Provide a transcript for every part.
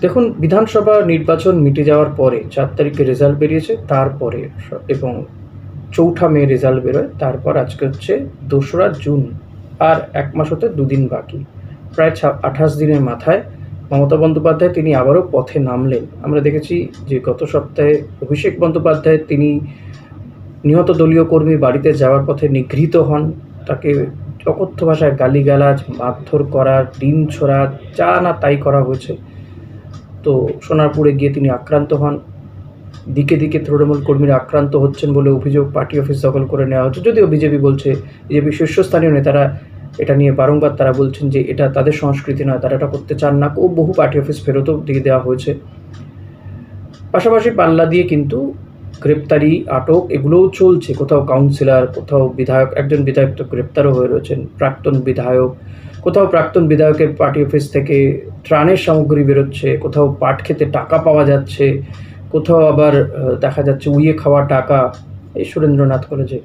দেখুন, বিধানসভা নির্বাচন মিটে যাওয়ার পরে ৪ তারিখে রেজাল্ট বেরিয়েছে, তারপরে এবং ৪ঠা মে রেজাল্ট বেরোয়, তারপর আজকে হচ্ছে ২রা জুন, আর ১ মাস হতে ২ দিন বাকি। প্রায় ২৮ দিনের মাথায় মমতা বন্দ্যোপাধ্যায় তিনি আবারও পথে নামলেন। আমরা দেখেছি যে গত সপ্তাহে অভিষেক বন্দ্যোপাধ্যায় তিনি নিহত দলীয় কর্মীর বাড়িতে যাওয়ার পথে নিগৃহীত হন। তাকে অকথ্য ভাষায় গালিগালাজ, মারধর করা, ডিম ছোড়া, যা না তাই করা হয়েছে। তো সোনারপুরে গিয়ে তিনি আক্রান্ত হন। দিকে দিকে তৃণমূল কর্মীরা আক্রান্ত হচ্ছেন বলে অভিযোগ, পার্টি অফিস দখল করে নেওয়া হচ্ছে। যদিও বিজেপি বলছে, বিজেপির শীর্ষস্থানীয় নেতারা এটা নিয়ে বারংবার তারা বলছেন যে এটা তাদের সংস্কৃতি নয়, তারা এটা করতে চান না। বহু পার্টি অফিস ফেরতও দিয়ে দেওয়া হয়েছে। পাশাপাশি পাল্লা দিয়ে কিন্তু গ্রেপ্তারি, আটক এগুলোও চলছে। কোথাও কাউন্সিলর, কোথাও বিধায়ক, একজন বিধায়ক তো গ্রেপ্তারও হয়ে রয়েছেন, প্রাক্তন বিধায়ক। কোথাও প্রাক্তন বিধায়কের পার্টি অফিস থেকে ত্রাণের সামগ্রী বেরোচ্ছে, কোথাও পাট খেতে টাকা পাওয়া যাচ্ছে, কোথাও আবার দেখা যাচ্ছে উইয়ে খাওয়া টাকা এই সুরেন্দ্রনাথ কলেজে।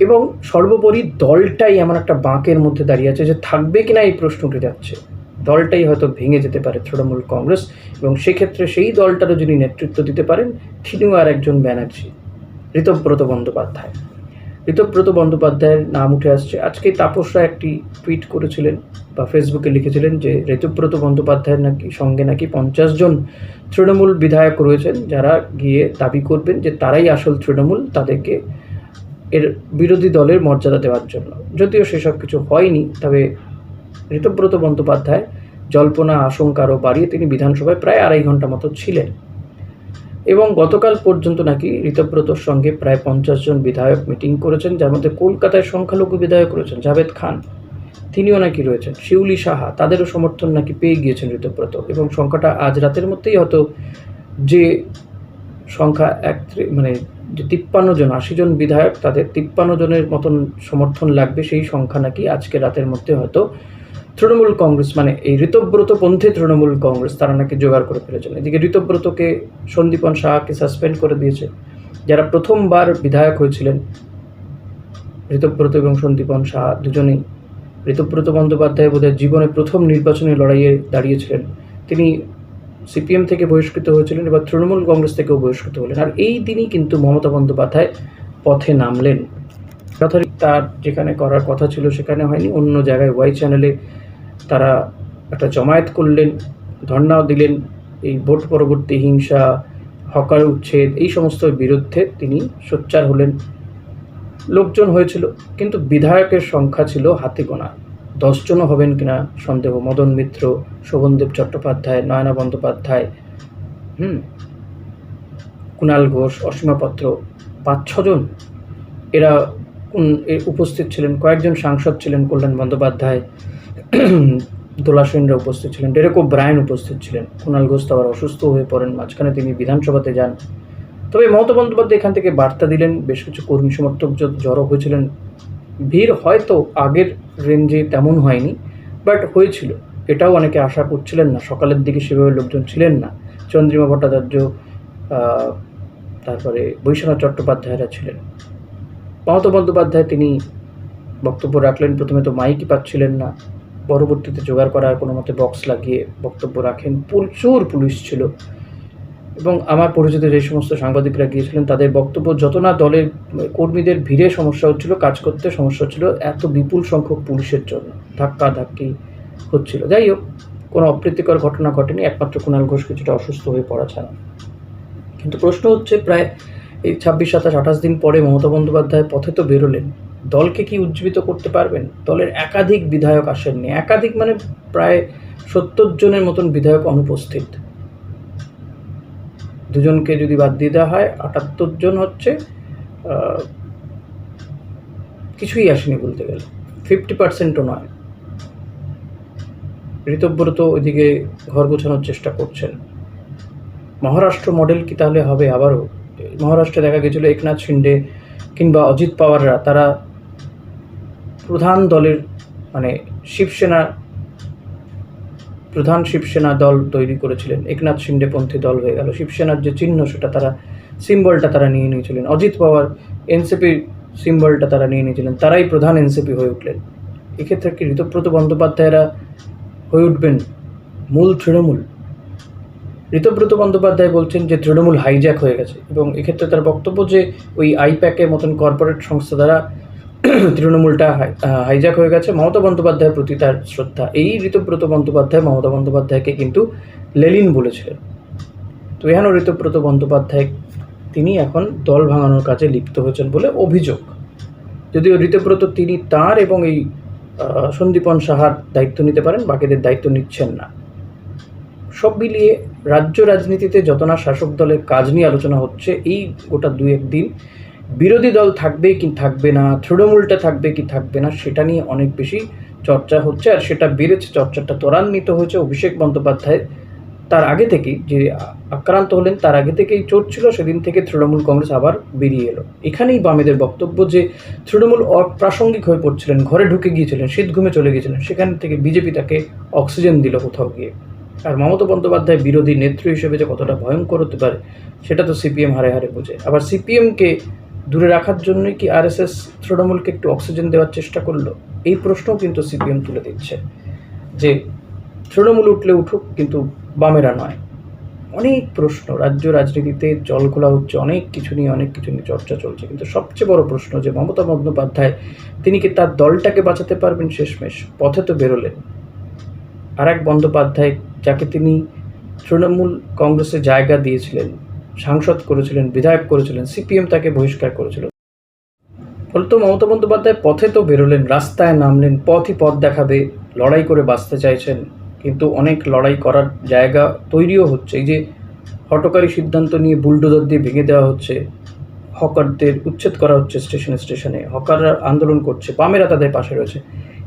এবং সর্বোপরি দলটাই এমন একটা বাঁকের মধ্যে দাঁড়িয়ে আছে যে থাকবে কিনা এই প্রশ্ন উঠে যাচ্ছে। দলটাই হয়তো ভেঙে যেতে পারে তৃণমূল কংগ্রেস, এবং সেক্ষেত্রে সেই দলটারও যিনি নেতৃত্ব দিতে পারেন তিনিও আর একজন ব্যানার্জি, ঋতব্রত বন্দ্যোপাধ্যায়। ঋতব্রত বন্দ্যোপাধ্যায়ের নাম উঠে আসছে। আজকে তাপস রায় একটি টুইট করেছিলেন বা ফেসবুকে লিখেছিলেন যে ঋতব্রত বন্দ্যোপাধ্যায়ের সঙ্গে নাকি ৫০ জন তৃণমূল বিধায়ক রয়েছেন যারা গিয়ে দাবি করবেন যে তারাই আসল তৃণমূল, তাদেরকে এর বিরোধী দলের মর্যাদা দেওয়ার জন্য। যদিও সেসব কিছু হয়নি, তবে ঋতব্রত বন্দ্যোপাধ্যায় জল্পনা আশঙ্কা আরও বাড়িয়ে তিনি বিধানসভায় প্রায় ২.৫ ঘন্টা মতো ছিলেন। এবং গতকাল পর্যন্ত নাকি ঋতব্রতর সঙ্গে প্রায় ৫০ জন বিধায়ক মিটিং করেছেন, যার মধ্যে কলকাতায় সংখ্যালঘু বিধায়ক রয়েছেন, জাভেদ খান তিনিও নাকি রয়েছেন, শিউলি সাহা তাদেরও সমর্থন নাকি পেয়ে গিয়েছেন ঋতব্রত। এবং সংখ্যাটা আজ রাতের মধ্যেই হয়তো যে সংখ্যা মানে যে ৫৩ জন, ৮০ জন বিধায়ক, তাদের ৫৩ জনের মতন সমর্থন লাগবে, সেই সংখ্যা নাকি আজকে রাতের মধ্যে হয়তো তৃণমূল কংগ্রেস, মানে এই ঋতব্রতপন্থী তৃণমূল কংগ্রেস, তারা নাকি জোগাড় করে ফেলেছেন। এদিকে ঋতব্রতকে সন্দীপন সাহাকে সাসপেন্ড করে দিয়েছে, যারা প্রথমবার বিধায়ক হয়েছিলেন, ঋতব্রত এবং সন্দীপন সাহা দুজনেই। ঋতব্রত বন্দ্যোপাধ্যায় বোধহয় জীবনে প্রথম নির্বাচনী লড়াইয়ে দাঁড়িয়েছিলেন। তিনি সিপিএম থেকে বহিষ্কৃত হয়েছিলেন, এবার তৃণমূল কংগ্রেস থেকেও বহিষ্কৃত হলেন। আর এই দিনই কিন্তু মমতা বন্দ্যোপাধ্যায় পথে নামলেন। যথারীতি তার যেখানে করার কথা ছিল সেখানে হয়নি, অন্য জায়গায় ওয়াই চ্যানেলে তারা একটা জমায়েত করলেন, ধর্নাও দিলেন। এই ভোট পরবর্তী হিংসা, হকার উচ্ছেদ, এই সমস্ত বিরুদ্ধে তিনি সোচ্চার হলেন। লোকজন হয়েছিল, কিন্তু বিধায়কের সংখ্যা ছিল হাতে গোনা। ১০ জনও হবেন কিনা সন্দেহ। মদন মিত্র, শোভনদেব চট্টোপাধ্যায়, নয়না বন্দ্যোপাধ্যায়, কুণাল ঘোষ, অসীমা পাত্র, ৫-৬ জন এরা উপস্থিত ছিলেন। কয়েকজন সাংসদ ছিলেন, কল্যাণ বন্দ্যোপাধ্যায়, দোলা সেনরা উপস্থিত ছিলেন, ডেরেক ওব্রায়েন উপস্থিত ছিলেন। কুণাল ঘোষ তো আবার অসুস্থ হয়ে পড়েন, মাঝখানে তিনি বিধানসভাতে যান। তবে মমতা বন্দ্যোপাধ্যায় এখান থেকে বার্তা দিলেন, বেশ কিছু কর্মী সমর্থক জড়ো হয়েছিলেন। ভিড় হয়তো আগের রেঞ্জে তেমন হয়নি, বাট হয়েছিল, এটাও অনেকে আশা করছিলেন না। সকালের দিকে সেভাবে লোকজন ছিলেন না। চন্দ্রিমা ভট্টাচার্য, তারপরে বৈশ্বনাথ চট্টোপাধ্যায়রা ছিলেন। মমতা বন্দ্যোপাধ্যায় তিনি বক্তব্য রাখলেন। প্রথমে তো মাইকই পাচ্ছিলেন না, পরবর্তীতে জোগাড় করার কোনো মতে বক্স লাগিয়ে বক্তব্য রাখেন। প্রচুর পুলিশ ছিল, এবং আমার পরিচিত যে সমস্ত সাংবাদিকরা গিয়েছিলেন তাদের বক্তব্য, যত না দলের কর্মীদের ভিড়ে সমস্যা হচ্ছিল, কাজ করতে সমস্যা হচ্ছিল, এত বিপুল সংখ্যক পুলিশের জন্য ধাক্কি হচ্ছিল। যাই হোক, কোনো অপ্রীতিকর ঘটনা ঘটেনি, একমাত্র কুণাল ঘোষ কিছুটা অসুস্থ হয়ে পড়া ছাড়া। কিন্তু প্রশ্ন হচ্ছে, প্রায় এই ২৬, ২৭, ২৮ দিন পরে মমতা বন্দ্যোপাধ্যায় পথে তো বেরোলেন, দলকে কি উজ্জীবিত করতে পারবেন? দলের একাধিক বিধায়ক আসেননি, একাধিক মানে প্রায় ৭০ জনের মতন বিধায়ক অনুপস্থিত। দুজনকে যদি বাদ দিয়ে দেওয়া হয়, ৭৮ জন হচ্ছে, কিছুই আসেনি বলতে গেলে, 50%ও নয়। ঋতব্রত ওইদিকে ঘর গোছানোর চেষ্টা করছেন। মহারাষ্ট্র মডেল কি তাহলে হবে আবারও? মহারাষ্ট্রে দেখা গেছিলো একনাথ শিন্ডে কিংবা অজিত পাওয়াররা, তারা প্রধান দলের, মানে প্রধান শিবসেনা দল তৈরি করেছিলেন। একনাথ শিন্ডেপন্থী দল হয়ে গেল। শিবসেনার যে চিহ্ন, সেটা তারা, সিম্বলটা তারা নিয়ে নিয়েছিলেন। অজিত পাওয়ার এনসিপির সিম্বলটা তারা নিয়ে নিয়েছিলেন, তারাই প্রধান এনসিপি হয়ে উঠলেন। এক্ষেত্রে কি ঋতব্রত বন্দ্যোপাধ্যায়রা হয়ে উঠবেন মূল তৃণমূল। ঋতব্রত বন্দ্যোপাধ্যায় বলছেন যে তৃণমূল হাইজ্যাক হয়ে গেছে, এবং এক্ষেত্রে তার বক্তব্য যে ওই আইপ্যাকের মতন কর্পোরেট সংস্থা দ্বারা তৃণমূলটা হাইজ্যাক হয়ে গেছে। মমতা বন্দ্যোপাধ্যায়ের প্রতি তার শ্রদ্ধা। এই ঋতব্রত বন্দ্যোপাধ্যায় মমতা বন্দ্যোপাধ্যায়কে কিন্তু লেলিন বলেছিলেন। তো এখানে ঋতব্রত বন্দ্যোপাধ্যায় তিনি এখন দল ভাঙানোর কাজে লিপ্ত হয়েছেন বলে অভিযোগ। যদিও ঋতব্রত তিনি তার এবং এই সন্দীপন সাহার দায়িত্ব নিতে পারেন, বাকিদের দায়িত্ব নিচ্ছেন না। সব মিলিয়ে রাজ্য রাজনীতিতে যত না শাসক দলের কাজ নিয়ে আলোচনা হচ্ছে, এই গোটা 2-1 দিন বিরোধী দল থাকবে কি থাকবে না, তৃণমূলটা থাকবে কি থাকবে না, সেটা নিয়ে অনেক বেশি চর্চা হচ্ছে। আর সেটা বেড়েছে, চর্চাটা ত্বরান্বিত হয়েছে। অভিষেক বন্দ্যোপাধ্যায় তার আগে থেকেই যে আক্রান্ত হলেন, তার আগে থেকেই চড়ছিল, সেদিন থেকে তৃণমূল কংগ্রেস আবার বেরিয়ে এলো। এখানেই বামেদের বক্তব্য যে তৃণমূল অপ্রাসঙ্গিক হয়ে পড়ছিলেন, ঘরে ঢুকে গিয়েছিলেন, শীত ঘুমে চলে গিয়েছিলেন, সেখান থেকে বিজেপি তাকে অক্সিজেন দিল কোথাও গিয়ে। আর মমতা বন্দ্যোপাধ্যায় বিরোধী নেত্রী হিসেবে যে কতটা ভয়ঙ্কর হতে পারে সেটা তো সিপিএম হারে হারে বোঝে। আবার সিপিএমকে দূরে রাখার জন্যই কি আরএসএস তৃণমূলকে একটু অক্সিজেন দেওয়ার চেষ্টা করলো? এই প্রশ্নও কিন্তু সিপিএম তুলে দিচ্ছে যে তৃণমূল উঠলে উঠুক, কিন্তু বামেরা নয়। অনেক প্রশ্ন রাজ্য রাজনীতিতে জল খোলা হচ্ছে, অনেক কিছু নিয়ে চর্চা চলছে, কিন্তু সবচেয়ে বড় প্রশ্ন যে মমতা বন্দ্যোপাধ্যায় তিনি কি তার দলটাকে বাঁচাতে পারবেন? শেষমেশ পথে তো বেরোলেন। আর এক বন্দ্যোপাধ্যায়, যাকে তিনি তৃণমূল কংগ্রেসে জায়গা দিয়েছিলেন, সাংসদ করেছিলেন, বিধায়ক করেছিলেন, সিপিএম তাকে বহিষ্কার করেছিল। ফলত মমতা বন্দ্যোপাধ্যায় পথে তো বেরোলেন, রাস্তায় নামলেন, পথই পথ দেখাবে, লড়াই করে বাঁচতে চাইছেন, কিন্তু অনেক লড়াই করার জায়গা তৈরিও হচ্ছে। এই যে হঠকারী সিদ্ধান্ত নিয়ে বুলডোজার দিয়ে ভেঙে দেওয়া হচ্ছে, হকারদের উচ্ছেদ করা হচ্ছে স্টেশনে স্টেশনে, হকাররা আন্দোলন করছে, বামেরা তাদের পাশে রয়েছে,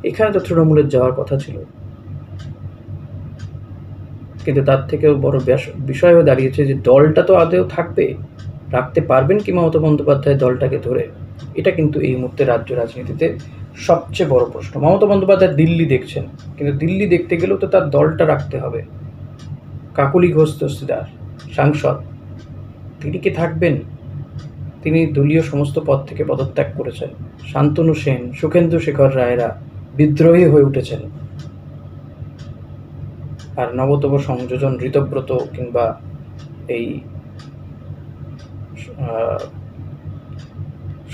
এখানে তো তৃণমূলের যাওয়ার কথা ছিল। কিন্তু তার থেকেও বড় বিষয় হয়ে দাঁড়িয়েছে যে দলটা তো আদৌ থাকবে, রাখতে পারবেন কি মমতা বন্দ্যোপাধ্যায় দলটাকে ধরে? এটা কিন্তু এই মুহূর্তে রাজ্য রাজনীতিতে সবচেয়ে বড় প্রশ্ন। মমতা বন্দ্যোপাধ্যায় দিল্লি দেখছেন, কিন্তু দিল্লি দেখতে গেলেও তো তার দলটা রাখতে হবে। কাকলি ঘোষ দস্তিদার সাংসদ, তিনি কি থাকবেন? তিনি দলীয় সমস্ত পদ থেকে পদত্যাগ করেছেন। শান্তনু সেন, সুখেন্দু শেখর রায়রা বিদ্রোহী হয়ে উঠেছেন। আর নবতম সংযোজন ঋতব্রত কিংবা এই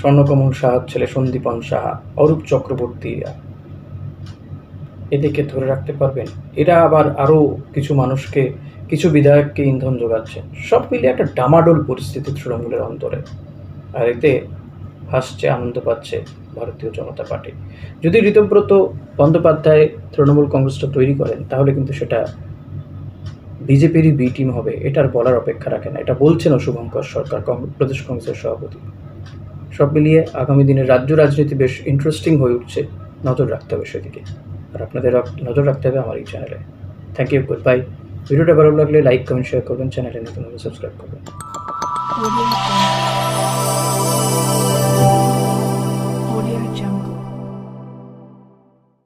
স্বর্ণকমল সাহার ছেলে সন্দীপন সাহা, অরূপ চক্রবর্তীরা, এদেরকে ধরে রাখতে পারবেন? এরা আবার আরও কিছু মানুষকে, কিছু বিধায়ককে ইন্ধন যোগাচ্ছেন। সব মিলিয়ে একটা ডামাডোল পরিস্থিতি তৃণমূলের অন্তরে। আর এতে হাসছে, আনন্দ পাচ্ছে ভারতীয় জনতা পার্টি। যদি ঋতব্রত বন্দ্যোপাধ্যায় তৃণমূল কংগ্রেসটা তৈরি করেন, তাহলে কিন্তু সেটা বিজেপিরই বি টিম হবে, এটার বলার অপেক্ষা রাখে না। এটা বলছেন শুভঙ্কর সরকার, প্রদেশ কংগ্রেসের সভাপতি। সব মিলিয়ে আগামী দিনের রাজ্য রাজনীতি বেশ ইন্টারেস্টিং হয়ে উঠছে, নজর রাখতে হবে সেদিকে। আর আপনাদের নজর রাখতে হবে আমার এই চ্যানেলে। Thank you, good bye. ভিডিওটা ভালো লাগলে লাইক, কমেন্ট, শেয়ার করবেন, চ্যানেলে নতুন হলে সাবস্ক্রাইব করবেন।